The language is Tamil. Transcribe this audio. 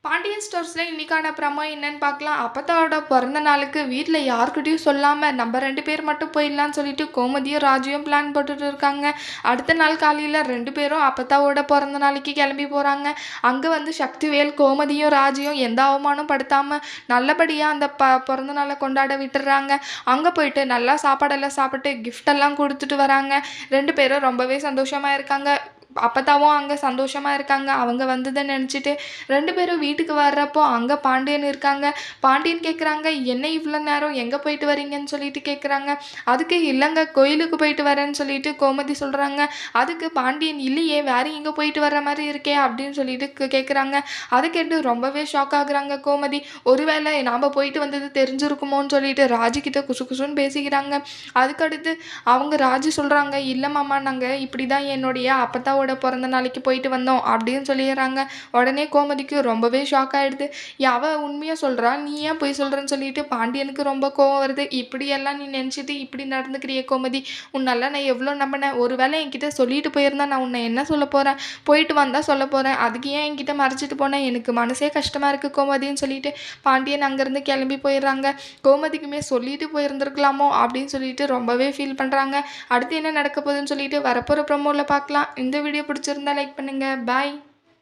பாண்டியன் ஸ்டோர்ஸ்ல இன்னைக்கான ப்ரமோ என்னன்னு பார்க்கலாம். அப்பத்தாவோட பிறந்த நாளுக்கு வீட்ல யார்கிட்டயும் சொல்லாம நம்ம 2 பேர் மட்டும் போயிடலான்னு சொல்லிட்டு கோமதியும் ராஜுவும் பிளான் போட்டுட்டு இருக்காங்க. அடுத்த நாள் காலையில 2 பேரும் அப்பத்தாவோட பிறந்த நாளைக்கு கிளம்பி போறாங்க. அங்க வந்து சக்திவேல் கோமதியும் ராஜுயும் எந்த அவமானம் படுத்தாம நல்லபடியா அந்த பிறந்த நாளை கொண்டாட விட்டுறாங்க. அங்க போயிட்டு நல்லா சாப்பாடெல்லாம் சாப்பிட்டு கிஃப்ட் எல்லாம் கொடுத்துட்டு வராங்க. 2 பேரும் ரொம்பவே சந்தோஷமா இருக்காங்க. அப்பத்தாவும் அங்கே சந்தோஷமாக இருக்காங்க. அவங்க வந்ததை நினச்சிட்டு 2 பேரும் வீட்டுக்கு வர்றப்போ அங்கே பாண்டியன் இருக்காங்க. பாண்டியன் கேட்குறாங்க, என்ன இவ்வளோ நேரம் எங்கே போயிட்டு வரீங்கன்னு சொல்லிட்டு கேட்குறாங்க. அதுக்கு இல்லைங்க, கோயிலுக்கு போயிட்டு வரேன்னு சொல்லிட்டு கோமதி சொல்கிறாங்க. அதுக்கு பாண்டியன், இல்லையே வேறு எங்கே போயிட்டு வர்ற மாதிரி இருக்கே அப்படின்னு சொல்லிட்டு கேட்குறாங்க. அதை கேட்டு ரொம்பவே ஷாக் ஆகுறாங்க கோமதி. ஒருவேளை நாம் போயிட்டு வந்தது தெரிஞ்சிருக்குமோன்னு சொல்லிட்டு ராஜுக்கிட்ட குசு குசுன்னு பேசிக்கிறாங்க. அதுக்கடுத்து அவங்க ராஜு சொல்கிறாங்க, இல்லை மாமா, நாங்கள் இப்படி தான் என்னுடைய அப்பத்தாவோட பிறந்த நாளைக்கு போயிட்டு வந்தோம் அப்படின்னு சொல்லிடுறாங்க. உடனே கோமதிக்கு ரொம்பவே ஷாக் ஆகிடுது. அவ உண்மையாக சொல்கிறா, நீ ஏன் போய் சொல்கிறேன்னு சொல்லிட்டு பாண்டியனுக்கு ரொம்ப கோவம் வருது. இப்படியெல்லாம் நீ நினச்சிட்டு இப்படி நடந்துக்கிறிய கோமதி, உன்னெல்லாம் நான் எவ்வளோ நம்பினேன். ஒருவேளை என்கிட்ட சொல்லிட்டு போயிருந்தா நான் உன்னை என்ன சொல்ல போகிறேன், போயிட்டு வந்தால் சொல்ல போகிறேன், அதுக்கு ஏன் என்கிட்ட மறைச்சிட்டு போனேன், எனக்கு மனசே கஷ்டமாக இருக்குது கோமதின்னு சொல்லிட்டு பாண்டியன் அங்கேருந்து கிளம்பி போயிடுறாங்க. கோமதிக்குமே சொல்லிட்டு போயிருந்துருக்கலாமோ அப்படின்னு சொல்லிட்டு ரொம்பவே ஃபீல் பண்ணுறாங்க. அடுத்து என்ன நடக்க போகுதுன்னு சொல்லிட்டு வரப்போகிற ப்ரோமோவில் பார்க்கலாம். இந்த வீடியோ பிடிச்சிருந்தா லைக் பண்ணுங்கள். பாய்.